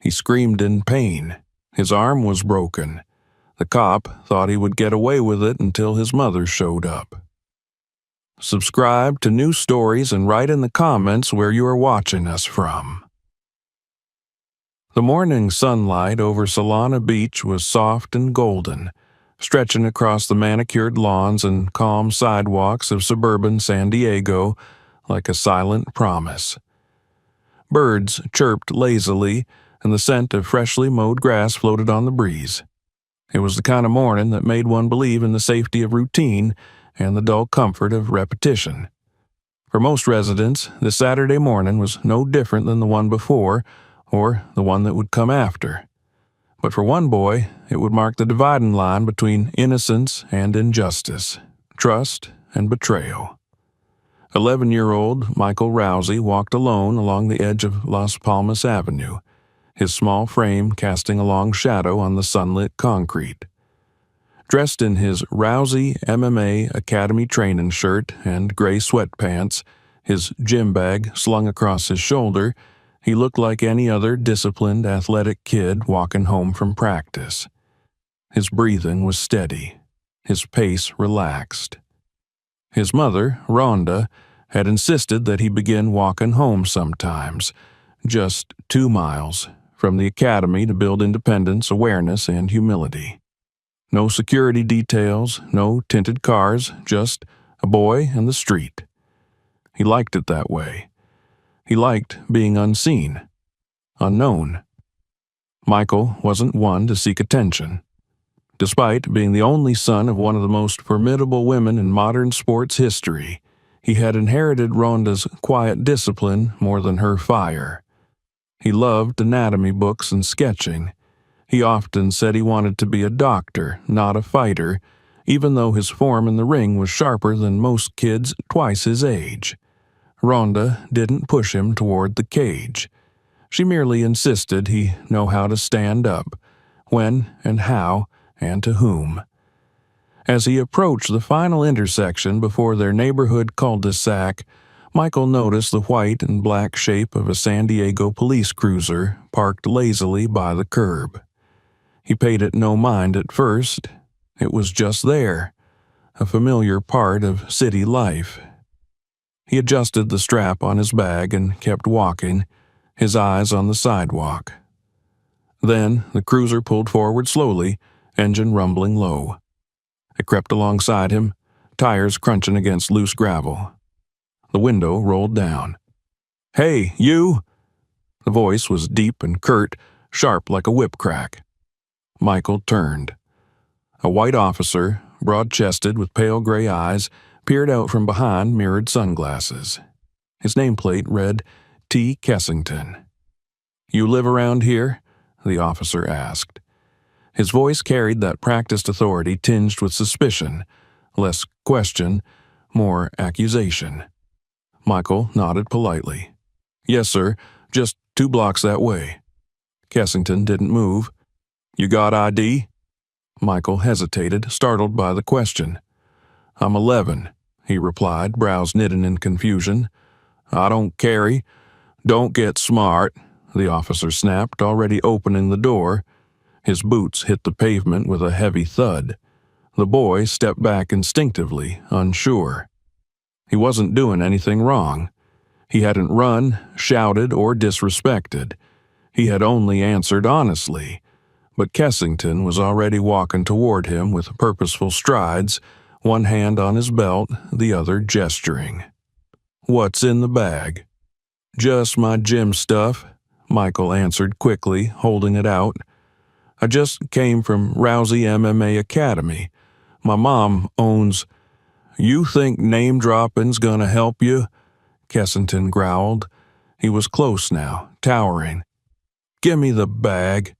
He screamed in pain. His arm was broken. The cop thought he would get away with it until his mother showed up. Subscribe to new stories and write in the comments where you are watching us from. The morning sunlight over Solana Beach was soft and golden, stretching across the manicured lawns and calm sidewalks of suburban San Diego like a silent promise. Birds chirped lazily, and the scent of freshly mowed grass floated on the breeze. It was the kind of morning that made one believe in the safety of routine and the dull comfort of repetition. For most residents, this Saturday morning was no different than the one before, or the one that would come after. But for one boy, it would mark the dividing line between innocence and injustice, trust and betrayal. 11-year-old Michael Rousey walked alone along the edge of Las Palmas Avenue, his small frame casting a long shadow on the sunlit concrete. Dressed in his Rousey MMA Academy training shirt and gray sweatpants, his gym bag slung across his shoulder, he looked like any other disciplined, athletic kid walking home from practice. His breathing was steady, his pace relaxed. His mother, Ronda, had insisted that he begin walking home sometimes, just 2 miles, from the academy to build independence, awareness, and humility. No security details, no tinted cars, just a boy and the street. He liked it that way. He liked being unseen, unknown. Michael wasn't one to seek attention. Despite being the only son of one of the most formidable women in modern sports history, he had inherited Ronda's quiet discipline more than her fire. He loved anatomy books and sketching. He often said he wanted to be a doctor, not a fighter, even though his form in the ring was sharper than most kids twice his age. Ronda didn't push him toward the cage. She merely insisted he know how to stand up, when and how and to whom. As he approached the final intersection before their neighborhood cul-de-sac, Michael noticed the white and black shape of a San Diego police cruiser parked lazily by the curb. He paid it no mind at first. It was just there, a familiar part of city life. He adjusted the strap on his bag and kept walking, his eyes on the sidewalk. Then the cruiser pulled forward slowly, engine rumbling low. It crept alongside him, tires crunching against loose gravel. The window rolled down. "Hey, you!" The voice was deep and curt, sharp like a whip crack. Michael turned. A white officer, broad-chested with pale gray eyes, peered out from behind mirrored sunglasses. His nameplate read, T. Kessington. "You live around here?" the officer asked. His voice carried that practiced authority tinged with suspicion, less question, more accusation. Michael nodded politely. "Yes, sir, just 2 blocks that way." Kessington didn't move. "You got ID?" Michael hesitated, startled by the question. "I'm 11, he replied, brows knitting in confusion. "I don't carry." "Don't get smart," the officer snapped, already opening the door. His boots hit the pavement with a heavy thud. The boy stepped back instinctively, unsure. He wasn't doing anything wrong. He hadn't run, shouted, or disrespected. He had only answered honestly. But Kessington was already walking toward him with purposeful strides, one hand on his belt, the other gesturing. "What's in the bag?" "Just my gym stuff," Michael answered quickly, holding it out. "I just came from Rousey MMA Academy. My mom owns—" "You think name-dropping's gonna help you?" Kessington growled. He was close now, towering. "Gimme the bag."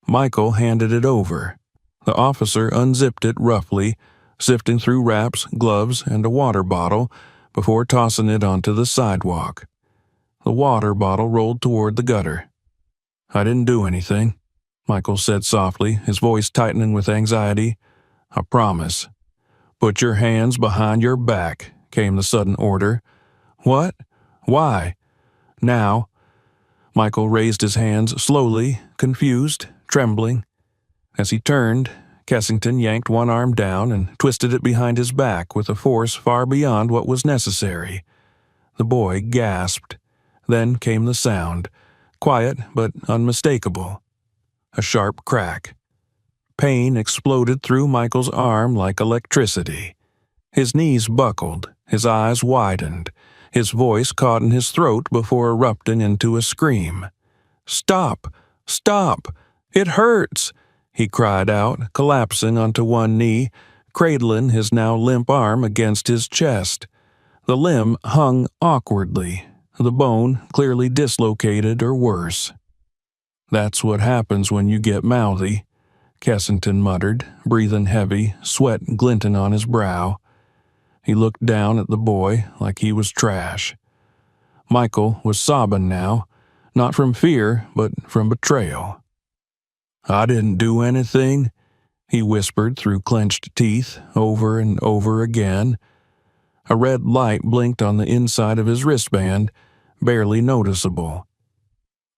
Michael handed it over. The officer unzipped it roughly, sifting through wraps, gloves, and a water bottle before tossing it onto the sidewalk. The water bottle rolled toward the gutter. "I didn't do anything," Michael said softly, his voice tightening with anxiety. "I promise." "Put your hands behind your back," came the sudden order. "What? Why?" "Now." Michael raised his hands slowly, confused, trembling. As he turned, Kessington yanked one arm down and twisted it behind his back with a force far beyond what was necessary. The boy gasped. Then came the sound, quiet but unmistakable. A sharp crack. Pain exploded through Michael's arm like electricity. His knees buckled, his eyes widened, his voice caught in his throat before erupting into a scream. "Stop! Stop! It hurts!" he cried out, collapsing onto one knee, cradling his now limp arm against his chest. The limb hung awkwardly, the bone clearly dislocated or worse. "That's what happens when you get mouthy," Kessington muttered, breathing heavy, sweat glinting on his brow. He looked down at the boy like he was trash. Michael was sobbing now, not from fear, but from betrayal. "I didn't do anything," he whispered through clenched teeth, over and over again. A red light blinked on the inside of his wristband, barely noticeable.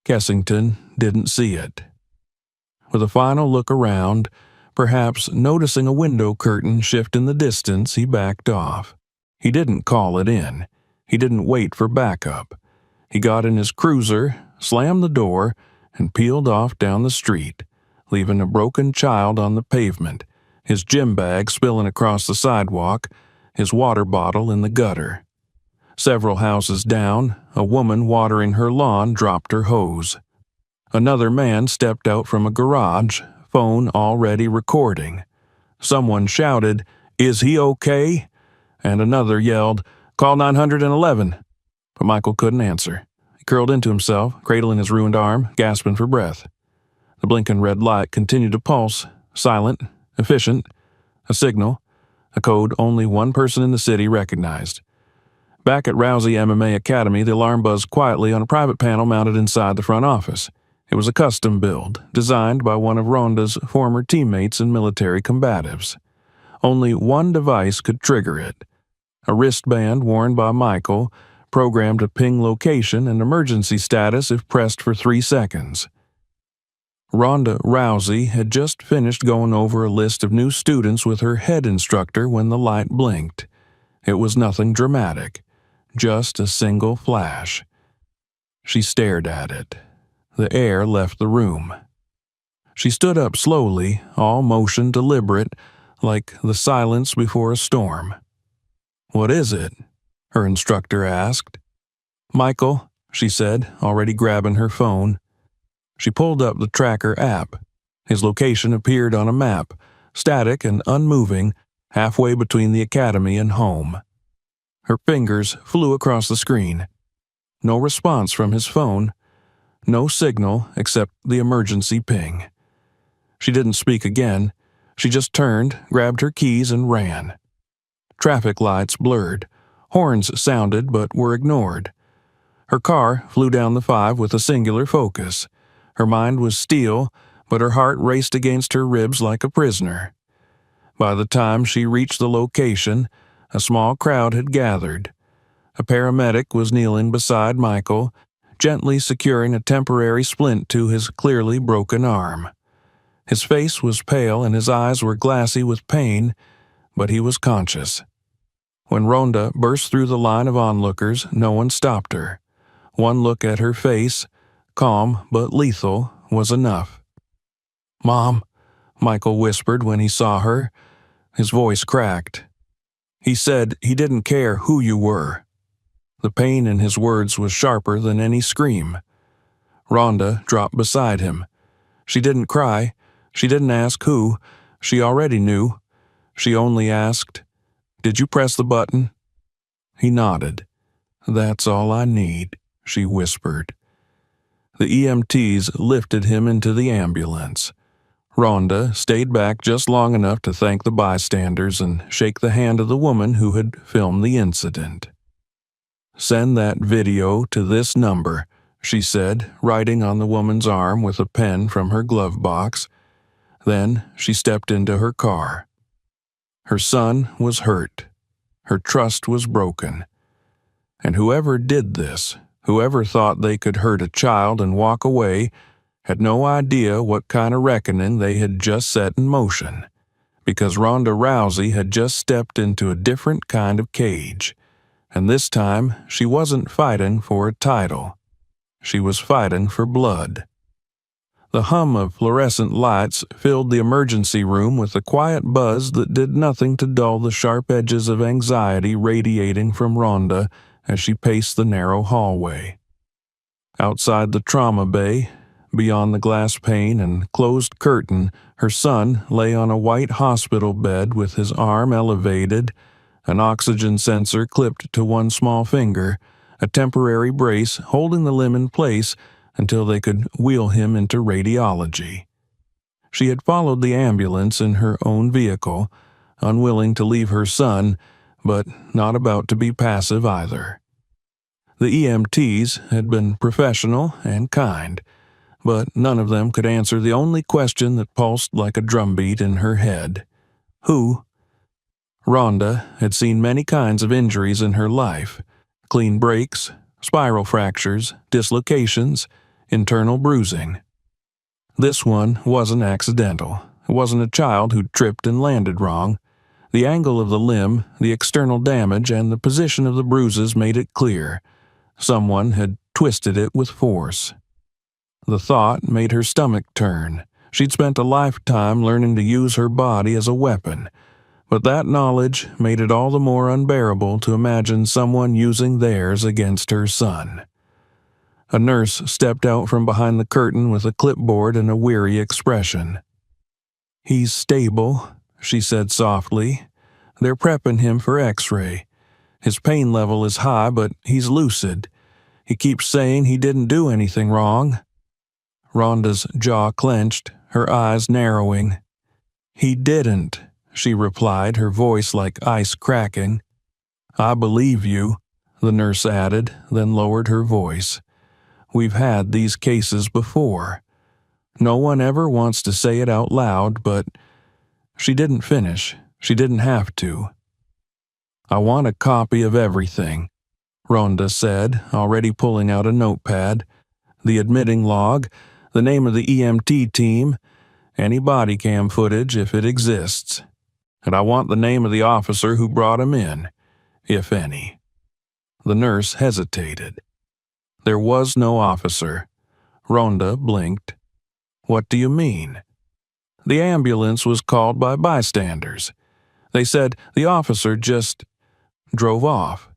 Kessington didn't see it. With a final look around, perhaps noticing a window curtain shift in the distance, he backed off. He didn't call it in. He didn't wait for backup. He got in his cruiser, slammed the door, and peeled off down the street, leaving a broken child on the pavement, his gym bag spilling across the sidewalk, his water bottle in the gutter. Several houses down, a woman watering her lawn dropped her hose. Another man stepped out from a garage, phone already recording. Someone shouted, "Is he okay?" And another yelled, "Call 911." But Michael couldn't answer. He curled into himself, cradling his ruined arm, gasping for breath. The blinking red light continued to pulse, silent, efficient, a signal, a code only one person in the city recognized. Back at Rousey MMA Academy, the alarm buzzed quietly on a private panel mounted inside the front office. It was a custom build, designed by one of Ronda's former teammates and military combatives. Only one device could trigger it. A wristband worn by Michael, programmed to ping location and emergency status if pressed for 3 seconds. Ronda Rousey had just finished going over a list of new students with her head instructor when the light blinked. It was nothing dramatic, just a single flash. She stared at it. The air left the room. She stood up slowly, all motion deliberate, like the silence before a storm. "What is it?" her instructor asked. "Michael," she said, already grabbing her phone. She pulled up the tracker app. His location appeared on a map, static and unmoving, halfway between the academy and home. Her fingers flew across the screen. No response from his phone. No signal except the emergency ping. She didn't speak again. She just turned, grabbed her keys, and ran. Traffic lights blurred. Horns sounded but were ignored. Her car flew down the 5 with a singular focus. Her mind was steel, but her heart raced against her ribs like a prisoner. By the time she reached the location, a small crowd had gathered. A paramedic was kneeling beside Michael, gently securing a temporary splint to his clearly broken arm. His face was pale and his eyes were glassy with pain, but he was conscious. When Ronda burst through the line of onlookers, no one stopped her. One look at her face, calm but lethal, was enough. "Mom," Michael whispered when he saw her. His voice cracked. "He said he didn't care who you were." The pain in his words was sharper than any scream. Ronda dropped beside him. She didn't cry. She didn't ask who. She already knew. She only asked, "Did you press the button?" He nodded. "That's all I need," she whispered. The EMTs lifted him into the ambulance. Ronda stayed back just long enough to thank the bystanders and shake the hand of the woman who had filmed the incident. "Send that video to this number," she said, writing on the woman's arm with a pen from her glove box. Then she stepped into her car. Her son was hurt. Her trust was broken. And whoever did this, Whoever thought they could hurt a child and walk away had no idea what kind of reckoning they had just set in motion, because Ronda Rousey had just stepped into a different kind of cage, and this time she wasn't fighting for a title. She was fighting for blood. The hum of fluorescent lights filled the emergency room with a quiet buzz that did nothing to dull the sharp edges of anxiety radiating from Ronda as she paced the narrow hallway. Outside the trauma bay, beyond the glass pane and closed curtain, her son lay on a white hospital bed with his arm elevated, an oxygen sensor clipped to one small finger, a temporary brace holding the limb in place until they could wheel him into radiology. She had followed the ambulance in her own vehicle, unwilling to leave her son, but not about to be passive either. The EMTs had been professional and kind, but none of them could answer the only question that pulsed like a drumbeat in her head. Who? Ronda had seen many kinds of injuries in her life: clean breaks, spiral fractures, dislocations, internal bruising. This one wasn't accidental. It wasn't a child who tripped and landed wrong. The angle of the limb, the external damage, and the position of the bruises made it clear. Someone had twisted it with force. The thought made her stomach turn. She'd spent a lifetime learning to use her body as a weapon, but that knowledge made it all the more unbearable to imagine someone using theirs against her son. A nurse stepped out from behind the curtain with a clipboard and a weary expression. "He's stable," she said softly. "They're prepping him for X-ray. His pain level is high, but he's lucid. He keeps saying he didn't do anything wrong." Ronda's jaw clenched, her eyes narrowing. "He didn't," she replied, her voice like ice cracking. "I believe you," the nurse added, then lowered her voice. "We've had these cases before. No one ever wants to say it out loud, but—" She didn't finish. She didn't have to. "I want a copy of everything," Ronda said, already pulling out a notepad. "The admitting log, the name of the EMT team, any body cam footage if it exists. And I want the name of the officer who brought him in, if any." The nurse hesitated. There was no officer. Ronda blinked. "What do you mean?" "The ambulance was called by bystanders. They said the officer just drove off."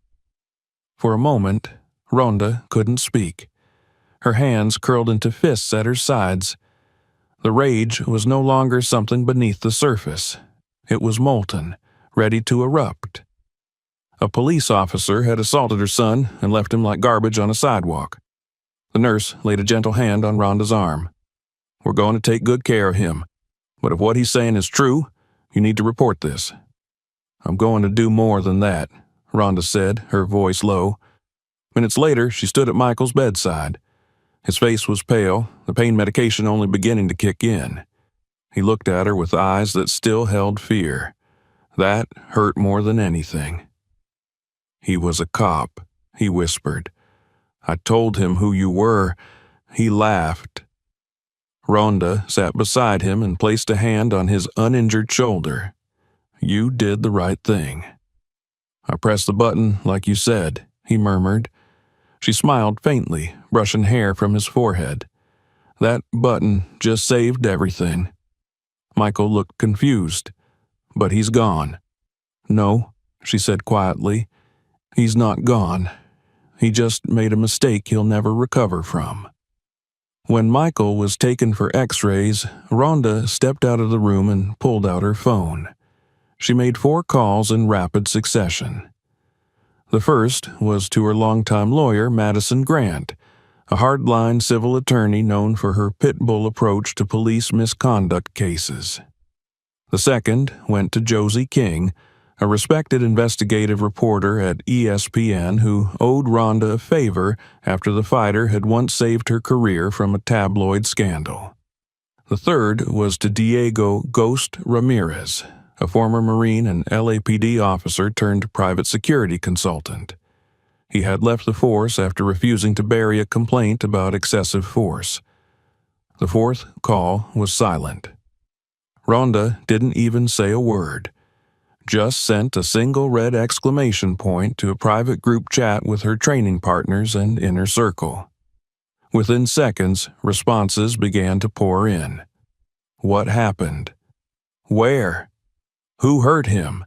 For a moment, Ronda couldn't speak. Her hands curled into fists at her sides. The rage was no longer something beneath the surface. It was molten, ready to erupt. A police officer had assaulted her son and left him like garbage on a sidewalk. The nurse laid a gentle hand on Ronda's arm. "We're going to take good care of him. But if what he's saying is true, you need to report this." "I'm going to do more than that," Ronda said, her voice low. Minutes later, she stood at Michael's bedside. His face was pale, the pain medication only beginning to kick in. He looked at her with eyes that still held fear. That hurt more than anything. "He was a cop," he whispered. "I told him who you were. He laughed." Ronda sat beside him and placed a hand on his uninjured shoulder. "You did the right thing." "I pressed the button like you said," he murmured. She smiled faintly, brushing hair from his forehead. "That button just saved everything." Michael looked confused. "But he's gone." "No," she said quietly. "He's not gone. He just made a mistake he'll never recover from." When Michael was taken for X-rays, Ronda stepped out of the room and pulled out her phone. She made 4 calls in rapid succession. The first was to her longtime lawyer, Madison Grant, a hardline civil attorney known for her pit bull approach to police misconduct cases. The second went to Josie King, a respected investigative reporter at ESPN who owed Ronda a favor after the fighter had once saved her career from a tabloid scandal. The third was to Diego "Ghost" Ramirez, a former Marine and LAPD officer turned private security consultant. He had left the force after refusing to bury a complaint about excessive force. The fourth call was silent. Ronda didn't even say a word, just sent a single red exclamation point to a private group chat with her training partners and inner circle. Within seconds, responses began to pour in. What happened? Where? Who hurt him?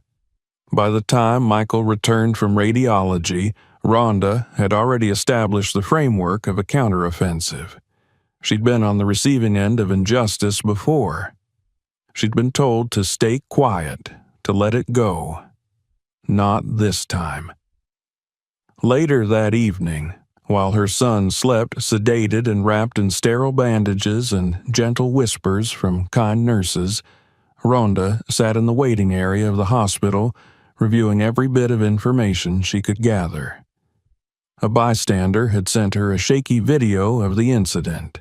By the time Michael returned from radiology, Ronda had already established the framework of a counteroffensive. She'd been on the receiving end of injustice before. She'd been told to stay quiet, to let it go. Not this time. Later that evening, while her son slept sedated and wrapped in sterile bandages and gentle whispers from kind nurses, Ronda sat in the waiting area of the hospital, reviewing every bit of information she could gather. A bystander had sent her a shaky video of the incident.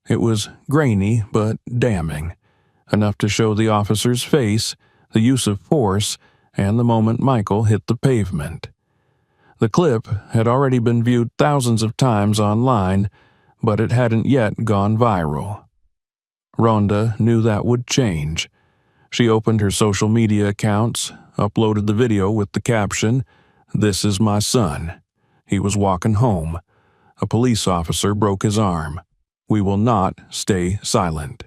It was grainy but damning, enough to show the officer's face, the use of force, and the moment Michael hit the pavement. The clip had already been viewed thousands of times online, but it hadn't yet gone viral. Ronda knew that would change. She opened her social media accounts, uploaded the video with the caption, "This is my son. He was walking home. A police officer broke his arm. We will not stay silent."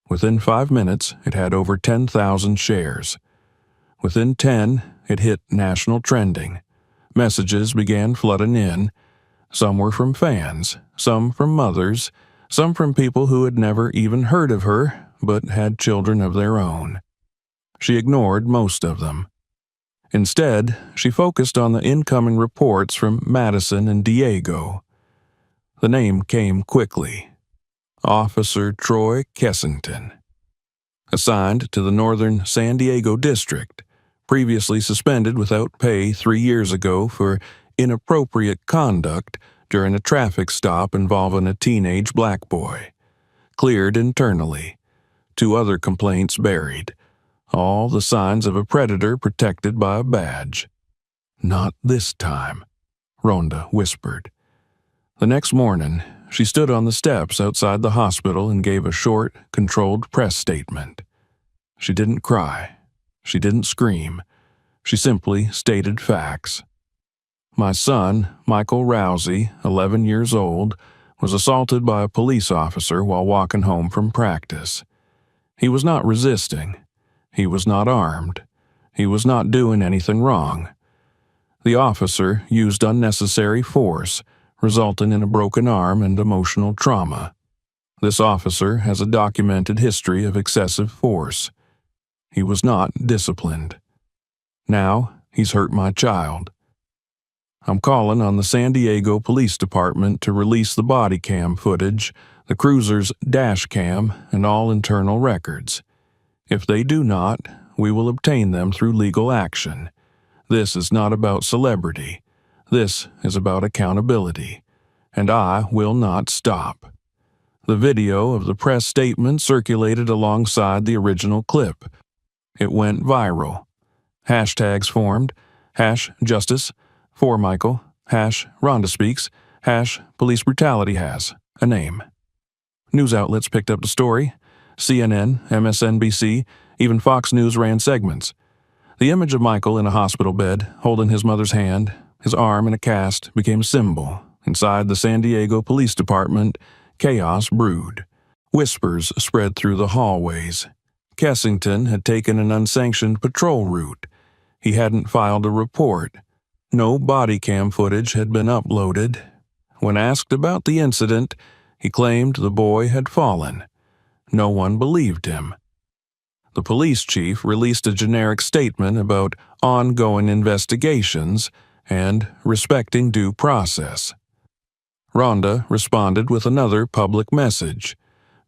Within 5 minutes, it had over 10,000 shares. Within 10, it hit national trending. Messages began flooding in. Some were from fans, some from mothers, some from people who had never even heard of her, but had children of their own. She ignored most of them. Instead, she focused on the incoming reports from Madison and Diego. The name came quickly. Officer Troy Kessington. Assigned to the northern San Diego district, previously suspended without pay 3 years ago for inappropriate conduct during a traffic stop involving a teenage black boy. Cleared internally. 2 other complaints buried. All the signs of a predator protected by a badge. Not this time, Ronda whispered. The next morning, she stood on the steps outside the hospital and gave a short, controlled press statement. She didn't cry. She didn't scream. She simply stated facts. My son, Michael Rousey, 11 years old, was assaulted by a police officer while walking home from practice. He was not resisting. He was not armed. He was not doing anything wrong. The officer used unnecessary force, resulting in a broken arm and emotional trauma. This officer has a documented history of excessive force. He was not disciplined. Now, he's hurt my child. I'm calling on the San Diego Police Department to release the body cam footage, the cruiser's dash cam, and all internal records. If they do not, we will obtain them through legal action. This is not about celebrity. This is about accountability. And I will not stop. The video of the press statement circulated alongside the original clip. It went viral. Hashtags formed. #Justice for Michael. #Ronda speaks. #Police brutality has a name. News outlets picked up the story. CNN, MSNBC, even Fox News ran segments. The image of Michael in a hospital bed, holding his mother's hand, his arm in a cast, became a symbol. Inside the San Diego Police Department, chaos brewed. Whispers spread through the hallways. Kessington had taken an unsanctioned patrol route. He hadn't filed a report. No body cam footage had been uploaded. When asked about the incident, he claimed the boy had fallen. No one believed him. The police chief released a generic statement about ongoing investigations and respecting due process. Ronda responded with another public message.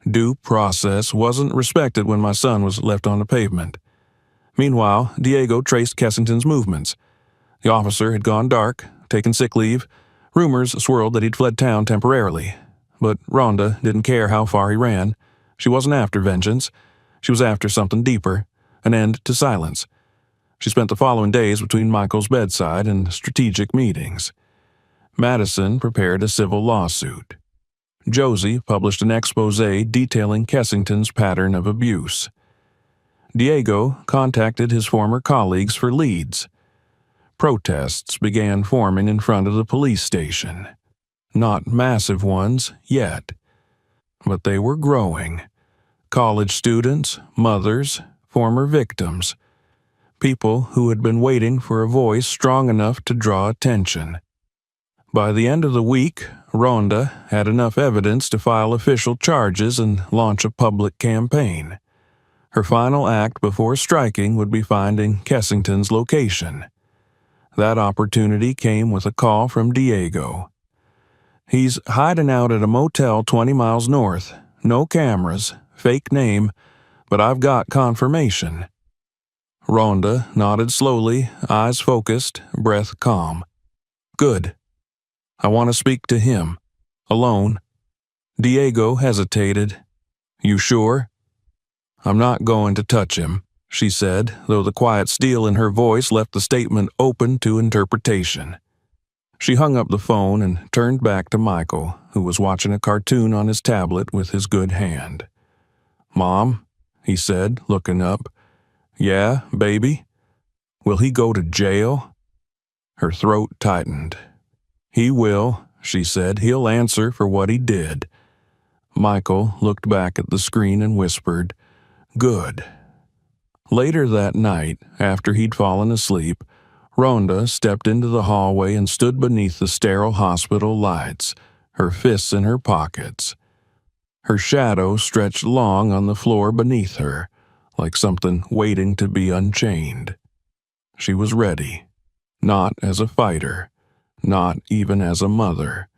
Due process wasn't respected when my son was left on the pavement. Meanwhile, Diego traced Kessington's movements. The officer had gone dark, taken sick leave. Rumors swirled that he'd fled town temporarily. But Ronda didn't care how far he ran. She wasn't after vengeance. She was after something deeper, an end to silence. She spent the following days between Michael's bedside and strategic meetings. Madison prepared a civil lawsuit. Josie published an expose detailing Kessington's pattern of abuse. Diego contacted his former colleagues for leads. Protests began forming in front of the police station. Not massive ones yet, but they were growing. College students, mothers, former victims, people who had been waiting for a voice strong enough to draw attention. By the end of the week, Ronda had enough evidence to file official charges and launch a public campaign. Her final act before striking would be finding Kessington's location. That opportunity came with a call from Diego. "He's hiding out at a motel 20 miles north. No cameras, fake name, but I've got confirmation." Ronda nodded slowly, eyes focused, breath calm. "Good. I want to speak to him. Alone." Diego hesitated. "You sure?" "I'm not going to touch him," she said, though the quiet steel in her voice left the statement open to interpretation. She hung up the phone and turned back to Michael, who was watching a cartoon on his tablet with his good hand. "Mom," he said, looking up. "Yeah, baby? Will he go to jail?" Her throat tightened. "He will," she said. "He'll answer for what he did." Michael looked back at the screen and whispered, "Good." Later that night, after he'd fallen asleep, Ronda stepped into the hallway and stood beneath the sterile hospital lights, her fists in her pockets. Her shadow stretched long on the floor beneath her, like something waiting to be unchained. She was ready, not as a fighter, not even as a mother,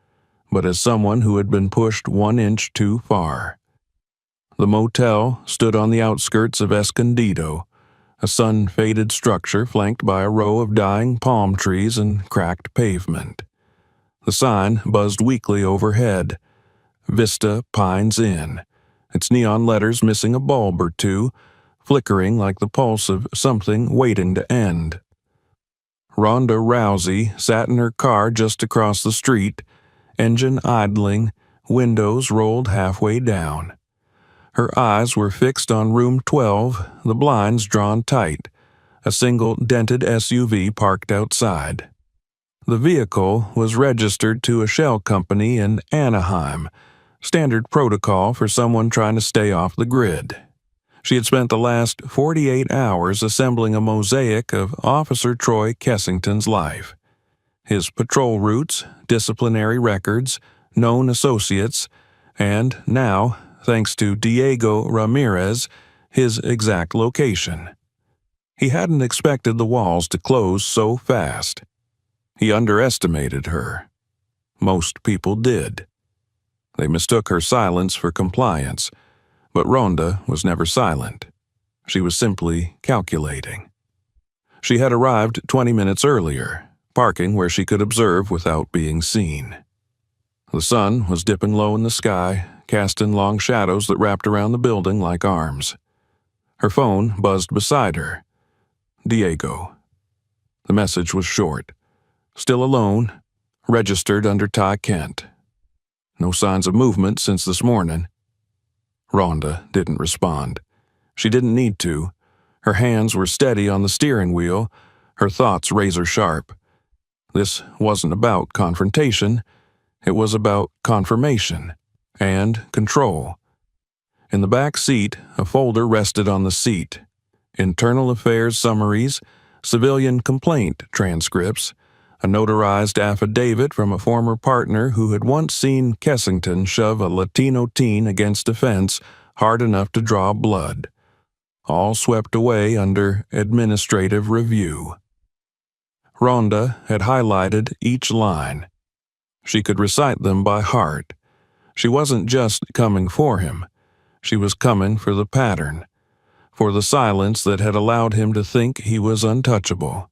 but as someone who had been pushed 1 inch too far. The motel stood on the outskirts of Escondido, a sun-faded structure flanked by a row of dying palm trees and cracked pavement. The sign buzzed weakly overhead, Vista Pines Inn, its neon letters missing a bulb or two, flickering like the pulse of something waiting to end. Ronda Rousey sat in her car just across the street, engine idling, windows rolled halfway down. Her eyes were fixed on room 12, the blinds drawn tight, a single dented SUV parked outside. The vehicle was registered to a shell company in Anaheim, standard protocol for someone trying to stay off the grid. She had spent the last 48 hours assembling a mosaic of Officer Troy Kessington's life. His patrol routes, disciplinary records, known associates, and now, thanks to Diego Ramirez, his exact location. He hadn't expected the walls to close so fast. He underestimated her. Most people did. They mistook her silence for compliance, but Ronda was never silent. She was simply calculating. She had arrived 20 minutes earlier, parking where she could observe without being seen. The sun was dipping low in the sky, casting long shadows that wrapped around the building like arms. Her phone buzzed beside her. Diego. The message was short. Still alone, registered under Ty Kent. No signs of movement since this morning. Ronda didn't respond. She didn't need to. Her hands were steady on the steering wheel, her thoughts razor-sharp. This wasn't about confrontation. It was about confirmation and control. In the back seat, a folder rested on the seat. Internal affairs summaries, civilian complaint transcripts, a notarized affidavit from a former partner who had once seen Kessington shove a Latino teen against a fence hard enough to draw blood. All swept away under administrative review. Ronda had highlighted each line. She could recite them by heart. She wasn't just coming for him. She was coming for the pattern, for the silence that had allowed him to think he was untouchable.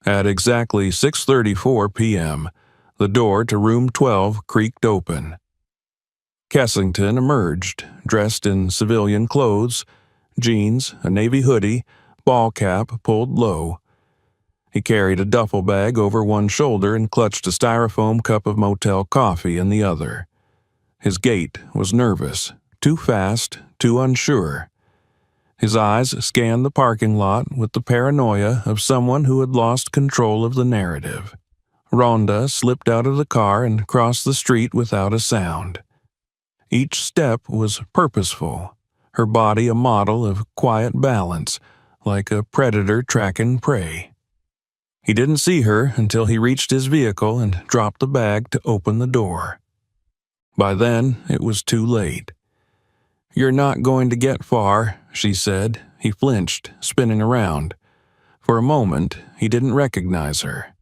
At exactly 6:34 p.m., the door to room 12 creaked open. Kessington emerged, dressed in civilian clothes, jeans, a navy hoodie, ball cap pulled low. He carried a duffel bag over one shoulder and clutched a styrofoam cup of motel coffee in the other. His gait was nervous, too fast, too unsure. His eyes scanned the parking lot with the paranoia of someone who had lost control of the narrative. Ronda slipped out of the car and crossed the street without a sound. Each step was purposeful, her body a model of quiet balance, like a predator tracking prey. He didn't see her until he reached his vehicle and dropped the bag to open the door. By then, it was too late. "You're not going to get far," she said. He flinched, spinning around. For a moment, he didn't recognize her.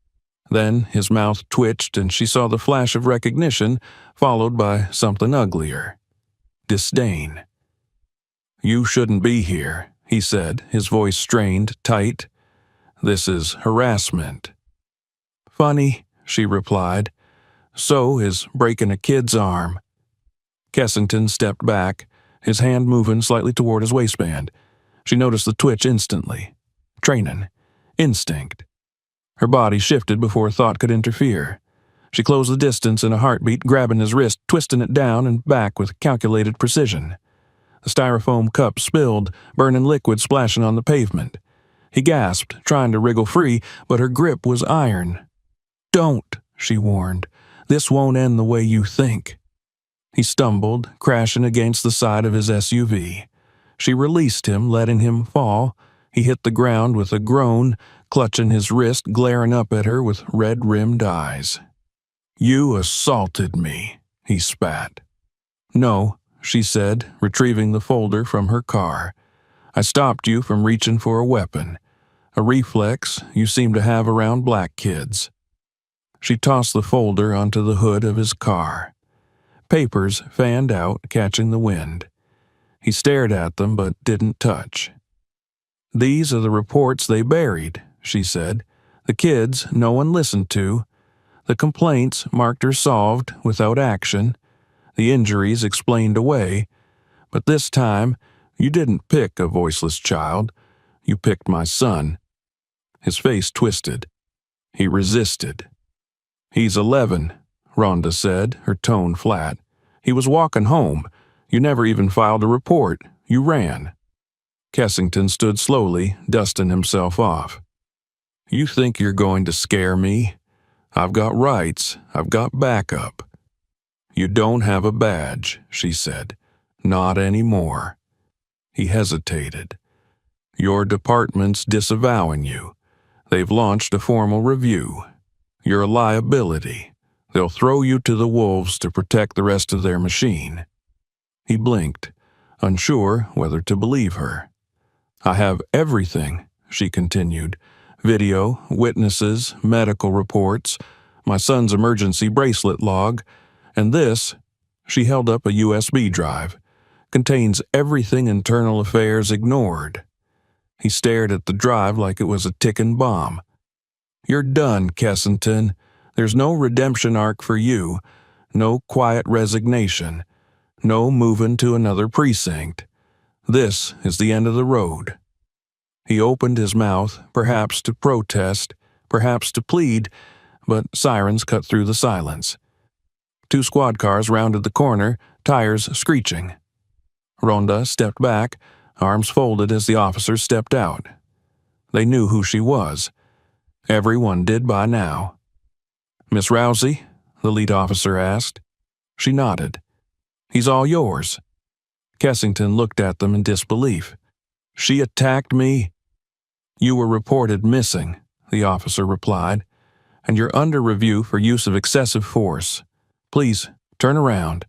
Then his mouth twitched and she saw the flash of recognition, followed by something uglier. Disdain. "You shouldn't be here," he said, his voice strained, tight. "This is harassment." "Funny," she replied. "So is breaking a kid's arm." Kessington stepped back, his hand moving slightly toward his waistband. She noticed the twitch instantly. Training. Instinct. Her body shifted before thought could interfere. She closed the distance in a heartbeat, grabbing his wrist, twisting it down and back with calculated precision. The styrofoam cup spilled, burning liquid splashing on the pavement. He gasped, trying to wriggle free, but her grip was iron. "Don't," she warned. "This won't end the way you think." He stumbled, crashing against the side of his SUV. She released him, letting him fall. He hit the ground with a groan, clutching his wrist, glaring up at her with red-rimmed eyes. "You assaulted me," he spat. "No," she said, retrieving the folder from her car. "I stopped you from reaching for a weapon. A reflex you seem to have around black kids." She tossed the folder onto the hood of his car. Papers fanned out, catching the wind. He stared at them but didn't touch. "These are the reports they buried," she said. "The kids no one listened to. The complaints marked her solved without action. The injuries explained away. But this time, you didn't pick a voiceless child. You picked my son." His face twisted. He resisted. "He's 11, Ronda said, her tone flat. "He was walking home. You never even filed a report. You ran." Kessington stood slowly, dusting himself off. "You think you're going to scare me? I've got rights. I've got backup." "You don't have a badge," she said. "Not anymore." He hesitated. "Your department's disavowing you. They've launched a formal review. You're a liability. They'll throw you to the wolves to protect the rest of their machine." He blinked, unsure whether to believe her. "I have everything," she continued. "Video, witnesses, medical reports, my son's emergency bracelet log, and this," she held up a USB drive, "contains everything internal affairs ignored." He stared at the drive like it was a ticking bomb. "You're done, Kessington. There's no redemption arc for you, no quiet resignation, no moving to another precinct. This is the end of the road." He opened his mouth, perhaps to protest, perhaps to plead, but sirens cut through the silence. 2 squad cars rounded the corner, tires screeching. Ronda stepped back, arms folded as the officers stepped out. They knew who she was. Everyone did by now. "Miss Rousey?" the lead officer asked. She nodded. "He's all yours." Kessington looked at them in disbelief. "She attacked me?" "You were reported missing," the officer replied, "and you're under review for use of excessive force. Please, turn around."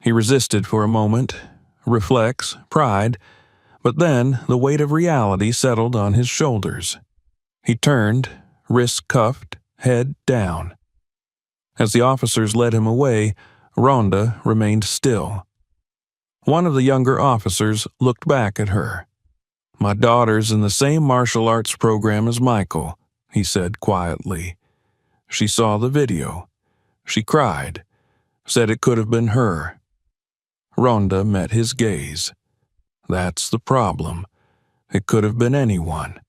He resisted for a moment, reflex, pride, but then the weight of reality settled on his shoulders. He turned, wrists cuffed, head down. As the officers led him away, Ronda remained still. One of the younger officers looked back at her. "My daughter's in the same martial arts program as Michael," he said quietly. "She saw the video. She cried, said it could have been her." Ronda met his gaze. "That's the problem. It could have been anyone.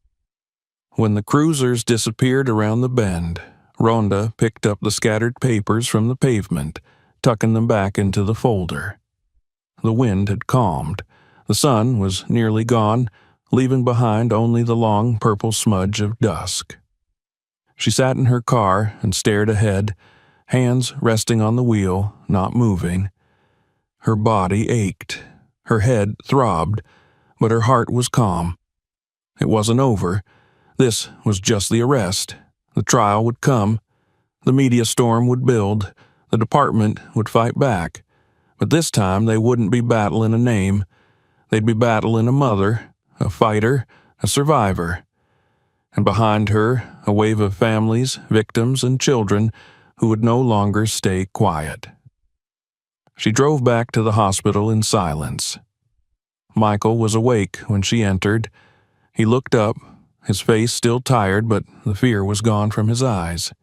When the cruisers disappeared around the bend, Ronda picked up the scattered papers from the pavement, tucking them back into the folder. The wind had calmed. The sun was nearly gone, leaving behind only the long purple smudge of dusk. She sat in her car and stared ahead, hands resting on the wheel, not moving. Her body ached. Her head throbbed, but her heart was calm. It wasn't over. This was just the arrest. The trial would come. The media storm would build. The department would fight back. But this time they wouldn't be battling a name. They'd be battling a mother, a fighter, a survivor. And behind her, a wave of families, victims, and children who would no longer stay quiet. She drove back to the hospital in silence. Michael was awake when she entered. He looked up, his face still tired, but the fear was gone from his eyes.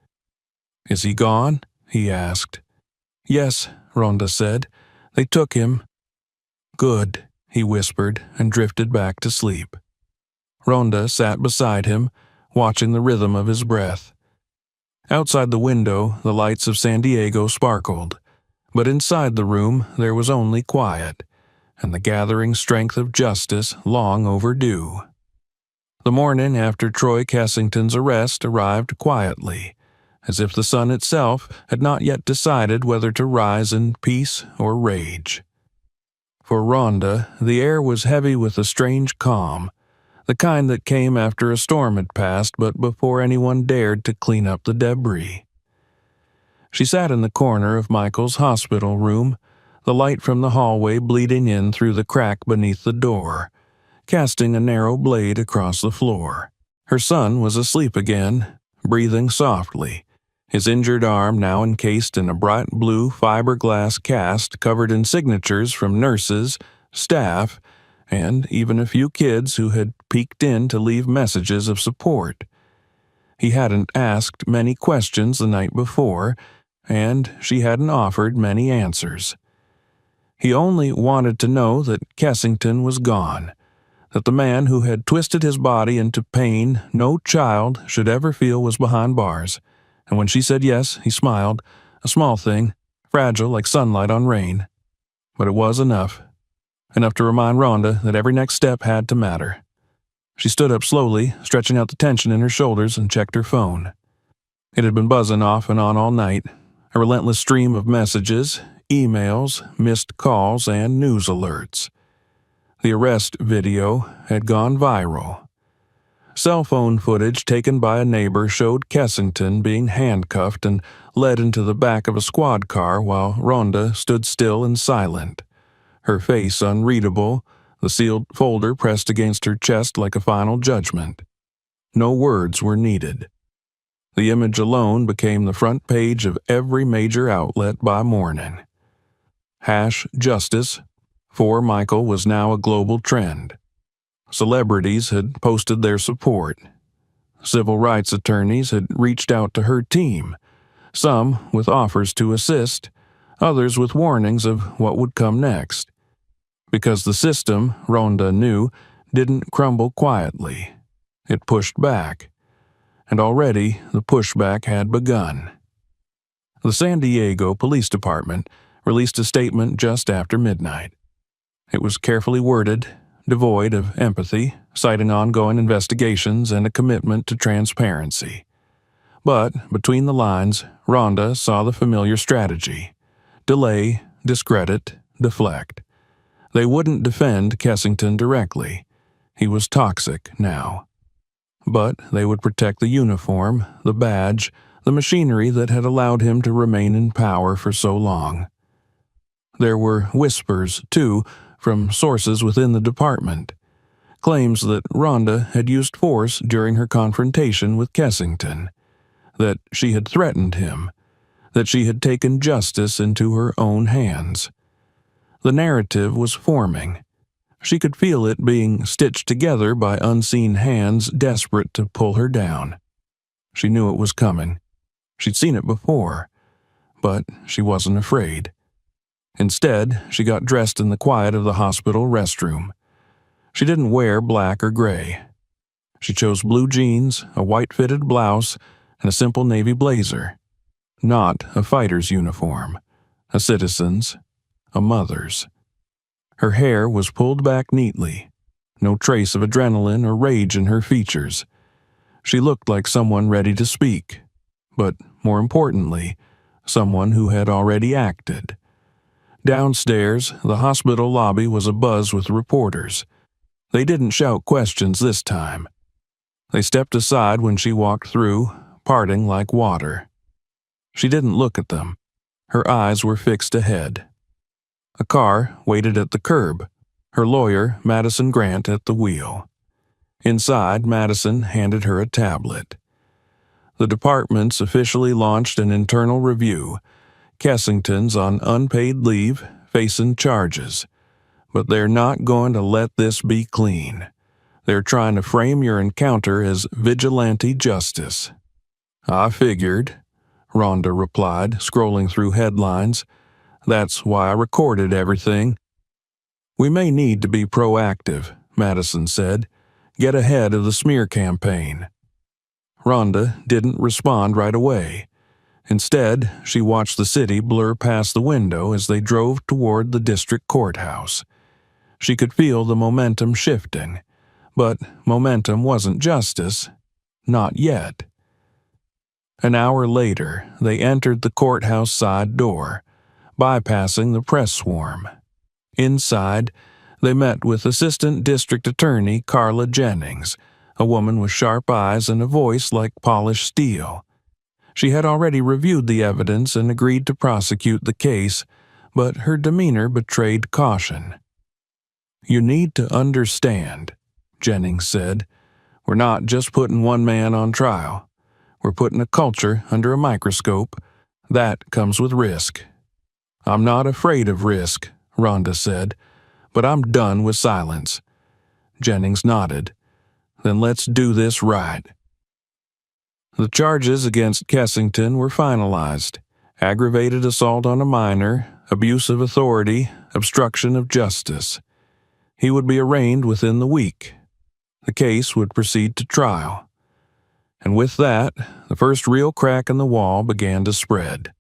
"Is he gone?" he asked. "Yes," Ronda said. "They took him." "Good," he whispered and drifted back to sleep. Ronda sat beside him, watching the rhythm of his breath. Outside the window, the lights of San Diego sparkled, but inside the room there was only quiet, and the gathering strength of justice long overdue. The morning after Troy Kessington's arrest arrived quietly, as if the sun itself had not yet decided whether to rise in peace or rage. For Ronda, the air was heavy with a strange calm, the kind that came after a storm had passed but before anyone dared to clean up the debris. She sat in the corner of Michael's hospital room, the light from the hallway bleeding in through the crack beneath the door, casting a narrow blade across the floor. Her son was asleep again, breathing softly, his injured arm now encased in a bright blue fiberglass cast covered in signatures from nurses, staff, and even a few kids who had peeked in to leave messages of support. He hadn't asked many questions the night before, and she hadn't offered many answers. He only wanted to know that Kessington was gone, that the man who had twisted his body into pain no child should ever feel was behind bars. And when she said yes, he smiled, a small thing, fragile like sunlight on rain. But it was enough. Enough to remind Ronda that every next step had to matter. She stood up slowly, stretching out the tension in her shoulders, and checked her phone. It had been buzzing off and on all night, a relentless stream of messages, emails, missed calls, and news alerts. The arrest video had gone viral. Cell phone footage taken by a neighbor showed Kessington being handcuffed and led into the back of a squad car while Ronda stood still and silent, her face unreadable, the sealed folder pressed against her chest like a final judgment. No words were needed. The image alone became the front page of every major outlet by morning. #Justice for Michael was now a global trend. Celebrities had posted their support. Civil rights attorneys had reached out to her team, some with offers to assist, others with warnings of what would come next. Because the system, Ronda knew, didn't crumble quietly. It pushed back. And already the pushback had begun. The San Diego Police Department released a statement just after midnight. It was carefully worded, devoid of empathy, citing ongoing investigations and a commitment to transparency. But, between the lines, Ronda saw the familiar strategy: delay, discredit, deflect. They wouldn't defend Kessington directly. He was toxic now. But they would protect the uniform, the badge, the machinery that had allowed him to remain in power for so long. There were whispers, too, from sources within the department. Claims that Ronda had used force during her confrontation with Kessington, that she had threatened him, that she had taken justice into her own hands. The narrative was forming. She could feel it being stitched together by unseen hands desperate to pull her down. She knew it was coming. She'd seen it before, but she wasn't afraid. Instead, she got dressed in the quiet of the hospital restroom. She didn't wear black or gray. She chose blue jeans, a white-fitted blouse, and a simple navy blazer. Not a fighter's uniform, a citizen's, a mother's. Her hair was pulled back neatly, no trace of adrenaline or rage in her features. She looked like someone ready to speak, but more importantly, someone who had already acted. Downstairs, the hospital lobby was abuzz with reporters. They didn't shout questions this time. They stepped aside when she walked through, parting like water. She didn't look at them. Her eyes were fixed ahead. A car waited at the curb, her lawyer, Madison Grant, at the wheel. Inside, Madison handed her a tablet. The department's officially launched an internal review. Kessington's on unpaid leave, facing charges. But they're not going to let this be clean. They're trying to frame your encounter as vigilante justice. I figured, Ronda replied, scrolling through headlines. That's why I recorded everything. We may need to be proactive, Madison said. Get ahead of the smear campaign. Ronda didn't respond right away. Instead, she watched the city blur past the window as they drove toward the district courthouse. She could feel the momentum shifting, but momentum wasn't justice. Not yet. An hour later, they entered the courthouse side door, bypassing the press swarm. Inside, they met with Assistant District Attorney Carla Jennings, a woman with sharp eyes and a voice like polished steel. She had already reviewed the evidence and agreed to prosecute the case, but her demeanor betrayed caution. You need to understand, Jennings said. We're not just putting one man on trial. We're putting a culture under a microscope. That comes with risk. I'm not afraid of risk, Ronda said, but I'm done with silence. Jennings nodded. Then let's do this right. The charges against Kessington were finalized. Aggravated assault on a minor, abuse of authority, obstruction of justice. He would be arraigned within the week. The case would proceed to trial. And with that, the first real crack in the wall began to spread.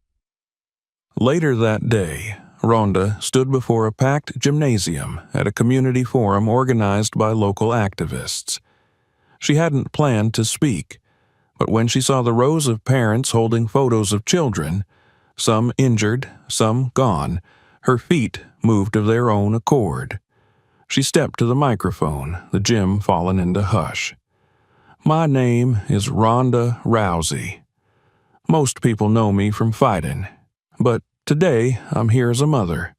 Later that day, Ronda stood before a packed gymnasium at a community forum organized by local activists. She hadn't planned to speak, but when she saw the rows of parents holding photos of children, some injured, some gone, her feet moved of their own accord. She stepped to the microphone, the gym fallen into hush. My name is Ronda Rousey. Most people know me from fighting, but today I'm here as a mother.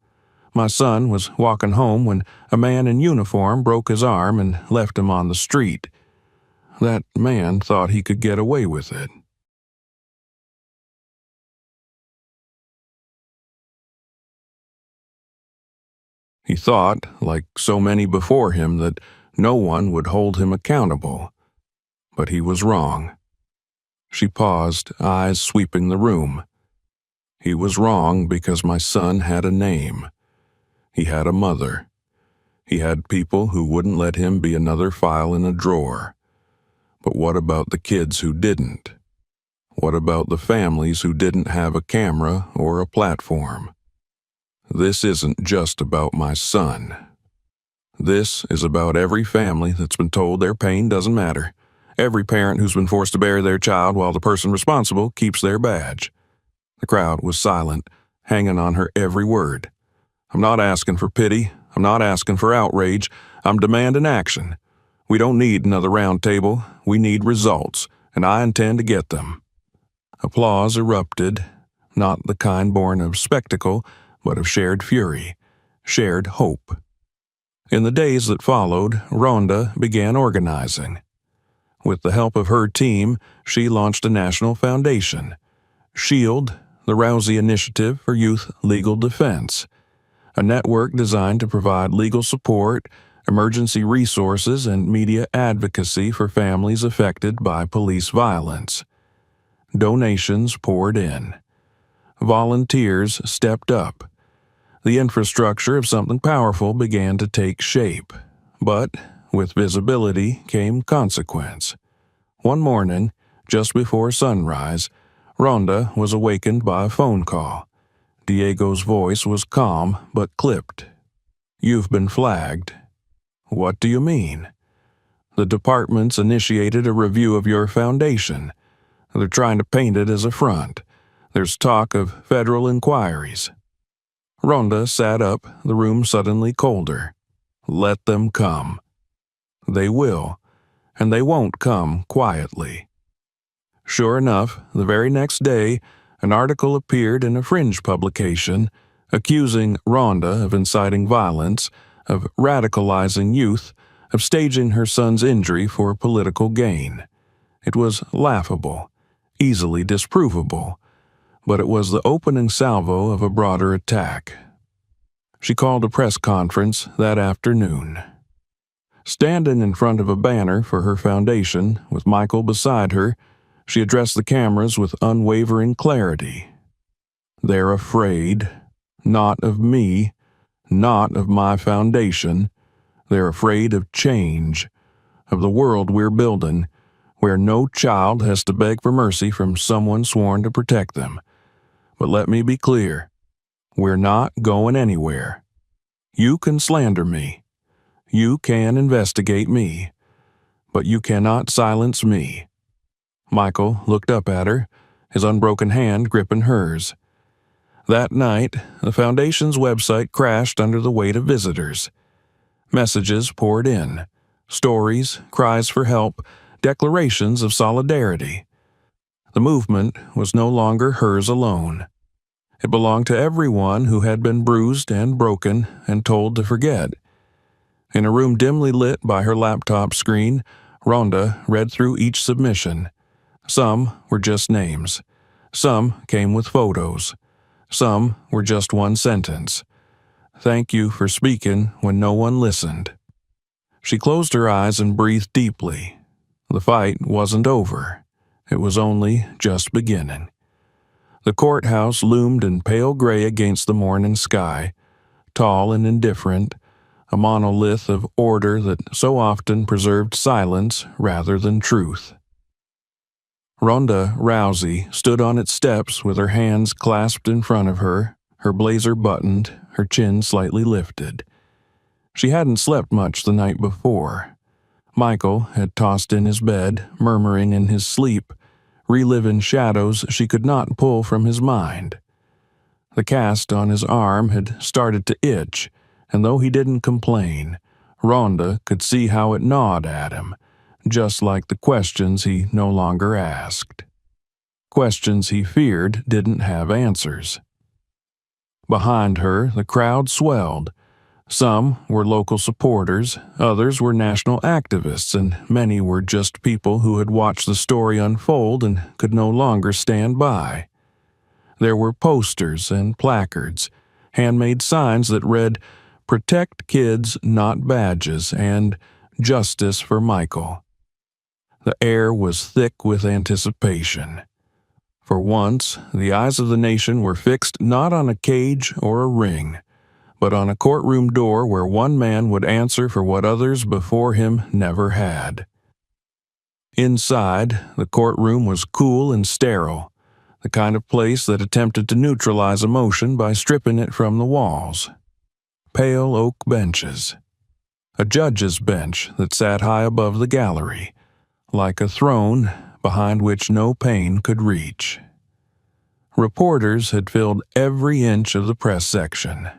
My son was walking home when a man in uniform broke his arm and left him on the street. That man thought he could get away with it. He thought, like so many before him, that no one would hold him accountable. But he was wrong. She paused, eyes sweeping the room. He was wrong because my son had a name. He had a mother. He had people who wouldn't let him be another file in a drawer. But what about the kids who didn't? What about the families who didn't have a camera or a platform? This isn't just about my son. This is about every family that's been told their pain doesn't matter. Every parent who's been forced to bury their child while the person responsible keeps their badge. The crowd was silent, hanging on her every word. I'm not asking for pity. I'm not asking for outrage. I'm demanding action. We don't need another round table. We need results, and I intend to get them. Applause erupted, not the kind born of spectacle, but of shared fury, shared hope. In the days that followed, Ronda began organizing. With the help of her team, she launched a national foundation, SHIELD, the Rousey Initiative for Youth Legal Defense, a network designed to provide legal support, emergency resources, and media advocacy for families affected by police violence. Donations poured in. Volunteers stepped up. The infrastructure of something powerful began to take shape. But with visibility came consequence. One morning, just before sunrise, Ronda was awakened by a phone call. Diego's voice was calm but clipped. "You've been flagged." "What do you mean?" "The department's initiated a review of your foundation. They're trying to paint it as a front. There's talk of federal inquiries." Ronda sat up, the room suddenly colder. "Let them come." "They will, and they won't come quietly." Sure enough, the very next day, an article appeared in a fringe publication accusing Ronda of inciting violence, of radicalizing youth, of staging her son's injury for political gain. It was laughable, easily disprovable, but it was the opening salvo of a broader attack. She called a press conference that afternoon. Standing in front of a banner for her foundation, with Michael beside her, she addressed the cameras with unwavering clarity. "They're afraid, not of me, not of my foundation. They're afraid of change, of the world we're building, where no child has to beg for mercy from someone sworn to protect them. But let me be clear, we're not going anywhere. You can slander me. You can investigate me. But you cannot silence me." Michael looked up at her, his unbroken hand gripping hers. That night, the Foundation's website crashed under the weight of visitors. Messages poured in. Stories, cries for help, declarations of solidarity. The movement was no longer hers alone. It belonged to everyone who had been bruised and broken and told to forget. In a room dimly lit by her laptop screen, Ronda read through each submission. Some were just names. Some came with photos. Some were just one sentence. "Thank you for speaking when no one listened." She closed her eyes and breathed deeply. The fight wasn't over. It was only just beginning. The courthouse loomed in pale gray against the morning sky, tall and indifferent, a monolith of order that so often preserved silence rather than truth. Ronda Rousey stood on its steps with her hands clasped in front of her, her blazer buttoned, her chin slightly lifted. She hadn't slept much the night before. Michael had tossed in his bed, murmuring in his sleep, reliving shadows she could not pull from his mind. The cast on his arm had started to itch, and though he didn't complain, Ronda could see how it gnawed at him, just like the questions he no longer asked. Questions he feared didn't have answers. Behind her, the crowd swelled. Some were local supporters, others were national activists, and many were just people who had watched the story unfold and could no longer stand by. There were posters and placards, handmade signs that read, "Protect kids, not badges," and "Justice for Michael." The air was thick with anticipation. For once, the eyes of the nation were fixed not on a cage or a ring, but on a courtroom door where one man would answer for what others before him never had. Inside, the courtroom was cool and sterile, the kind of place that attempted to neutralize emotion by stripping it from the walls. Pale oak benches. A judge's bench that sat high above the gallery, like a throne behind which no pain could reach. Reporters had filled every inch of the press section.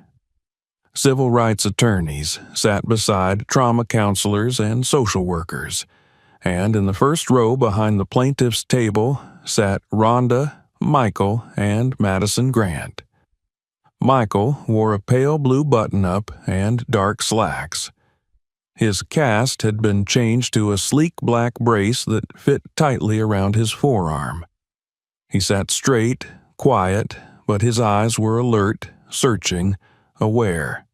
Civil rights attorneys sat beside trauma counselors and social workers, and in the first row behind the plaintiff's table sat Ronda, Michael, and Madison Grant. Michael wore a pale blue button-up and dark slacks. His cast had been changed to a sleek black brace that fit tightly around his forearm. He sat straight, quiet, but his eyes were alert, searching, aware.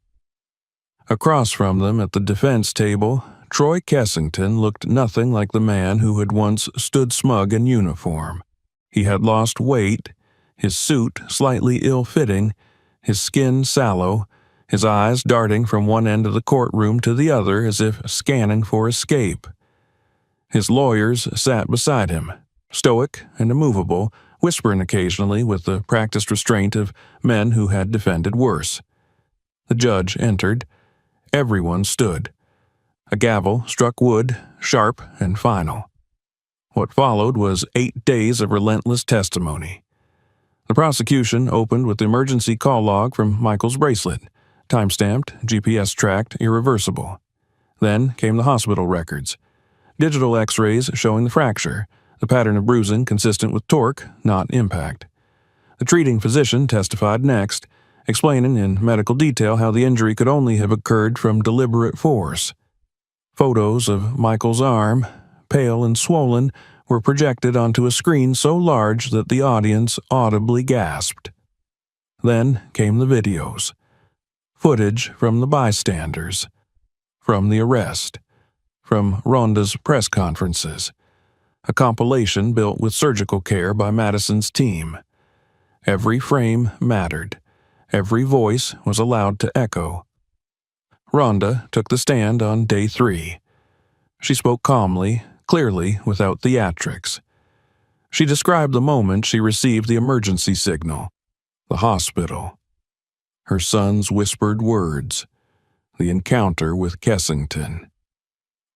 Across from them at the defense table, Troy Kessington looked nothing like the man who had once stood smug in uniform. He had lost weight, his suit slightly ill-fitting, his skin sallow, his eyes darting from one end of the courtroom to the other as if scanning for escape. His lawyers sat beside him, stoic and immovable, whispering occasionally with the practiced restraint of men who had defended worse. The judge entered. Everyone stood. A gavel struck wood, sharp and final. What followed was 8 days of relentless testimony. The prosecution opened with the emergency call log from Michael's bracelet, time-stamped, GPS-tracked, irreversible. Then came the hospital records. Digital x-rays showing the fracture, the pattern of bruising consistent with torque, not impact. The treating physician testified next, explaining in medical detail how the injury could only have occurred from deliberate force. Photos of Michael's arm, pale and swollen, were projected onto a screen so large that the audience audibly gasped. Then came the videos. Footage from the bystanders, from the arrest, from Ronda's press conferences, a compilation built with surgical care by Madison's team. Every frame mattered. Every voice was allowed to echo. Ronda took the stand on day 3. She spoke calmly, clearly, without theatrics. She described the moment she received the emergency signal, the hospital, her son's whispered words, the encounter with Kessington.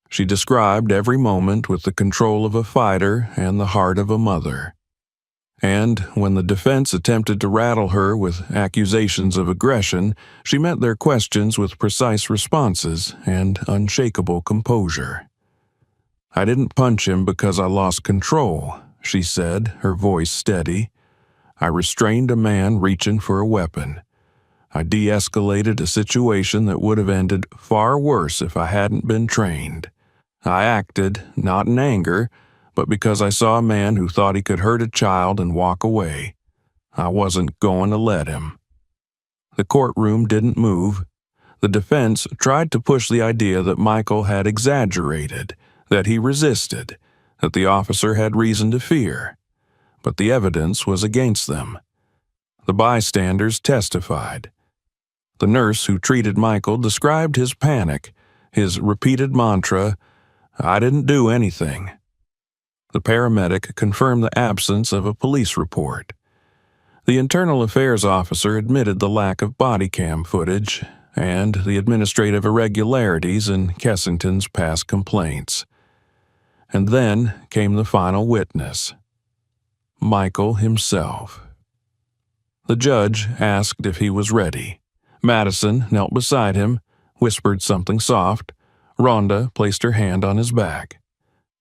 She described every moment with the control of a fighter and the heart of a mother. And when the defense attempted to rattle her with accusations of aggression, she met their questions with precise responses and unshakable composure. "I didn't punch him because I lost control," she said, her voice steady. "I restrained a man reaching for a weapon. I de-escalated a situation that would have ended far worse if I hadn't been trained. I acted, not in anger, but because I saw a man who thought he could hurt a child and walk away. I wasn't going to let him." The courtroom didn't move. The defense tried to push the idea that Michael had exaggerated, that he resisted, that the officer had reason to fear. But the evidence was against them. The bystanders testified. The nurse who treated Michael described his panic, his repeated mantra, "I didn't do anything." The paramedic confirmed the absence of a police report. The internal affairs officer admitted the lack of body cam footage and the administrative irregularities in Kessington's past complaints. And then came the final witness, Michael himself. The judge asked if he was ready. Madison knelt beside him, whispered something soft. Ronda placed her hand on his back.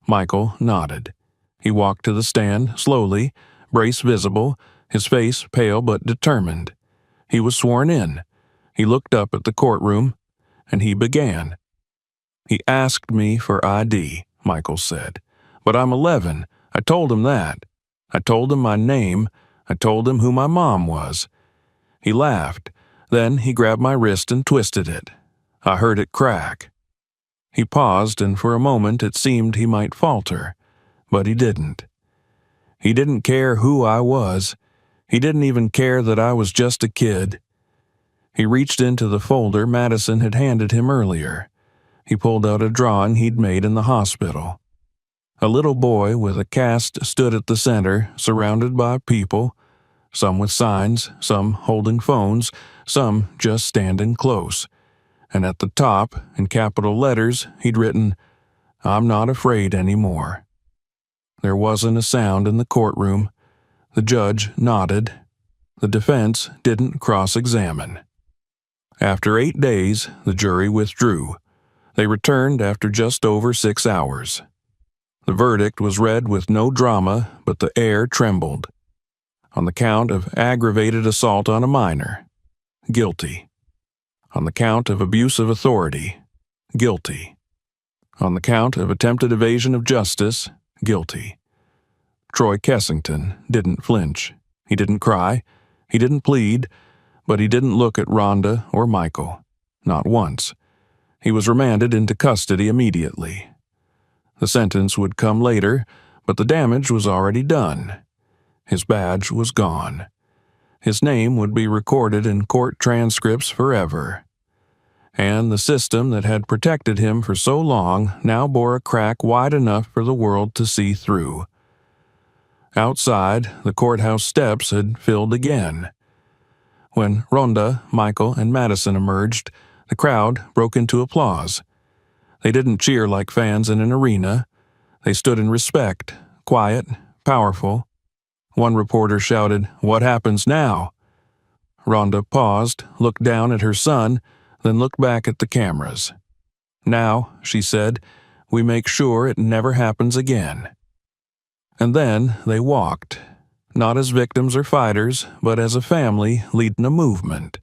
Michael nodded. He walked to the stand, slowly, brace visible, his face pale but determined. He was sworn in. He looked up at the courtroom, and he began. "He asked me for ID," Michael said. "But I'm 11. I told him that. I told him my name. I told him who my mom was." He laughed. Then he grabbed my wrist and twisted it. I heard it crack. He paused, and for a moment it seemed he might falter. But he didn't. He didn't care who I was. He didn't even care that I was just a kid. He reached into the folder Madison had handed him earlier. He pulled out a drawing he'd made in the hospital. A little boy with a cast stood at the center, surrounded by people, some with signs, some holding phones, some just standing close. And at the top, in capital letters, he'd written, "I'm not afraid anymore." There wasn't a sound in the courtroom. The judge nodded. The defense didn't cross-examine. After 8 days, the jury withdrew. They returned after just over 6 hours. The verdict was read with no drama, but the air trembled. On the count of aggravated assault on a minor, guilty. On the count of abuse of authority, guilty. On the count of attempted evasion of justice, guilty. Troy Kessington didn't flinch. He didn't cry. He didn't plead. But he didn't look at Ronda or Michael. Not once. He was remanded into custody immediately. The sentence would come later, but the damage was already done. His badge was gone. His name would be recorded in court transcripts forever. And the system that had protected him for so long now bore a crack wide enough for the world to see through. Outside, the courthouse steps had filled again. When Ronda, Michael, and Madison emerged, the crowd broke into applause. They didn't cheer like fans in an arena. They stood in respect, quiet, powerful. One reporter shouted, "What happens now?" Ronda paused, looked down at her son, then looked back at the cameras. "Now," she said, "we make sure it never happens again." And then they walked, not as victims or fighters, but as a family leading a movement.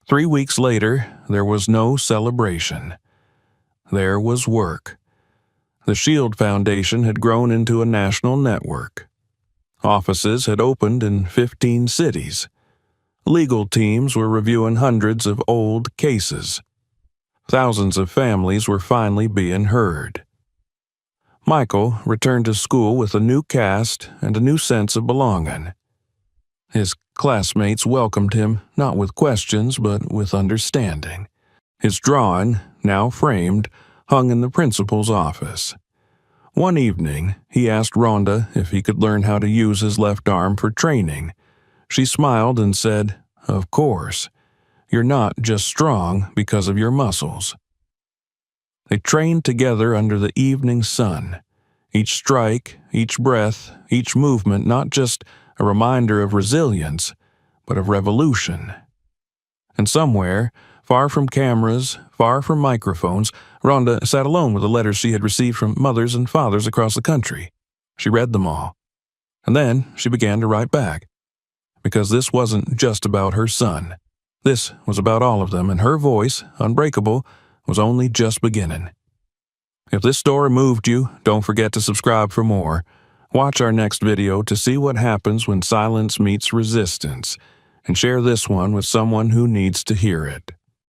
3 weeks later, there was no celebration. There was work. The Shield Foundation had grown into a national network. Offices had opened in 15 cities. Legal teams were reviewing hundreds of old cases. Thousands of families were finally being heard. Michael returned to school with a new cast and a new sense of belonging. His classmates welcomed him not with questions but with understanding. His drawing, now framed, hung in the principal's office. One evening, he asked Ronda if he could learn how to use his left arm for training. She smiled and said, "Of course. You're not just strong because of your muscles." They trained together under the evening sun. Each strike, each breath, each movement not just a reminder of resilience, but of revolution. And somewhere, far from cameras, far from microphones, Ronda sat alone with the letters she had received from mothers and fathers across the country. She read them all. And then she began to write back. Because this wasn't just about her son. This was about all of them, and her voice, unbreakable, was only just beginning. If this story moved you, don't forget to subscribe for more. Watch our next video to see what happens when silence meets resistance, and share this one with someone who needs to hear it.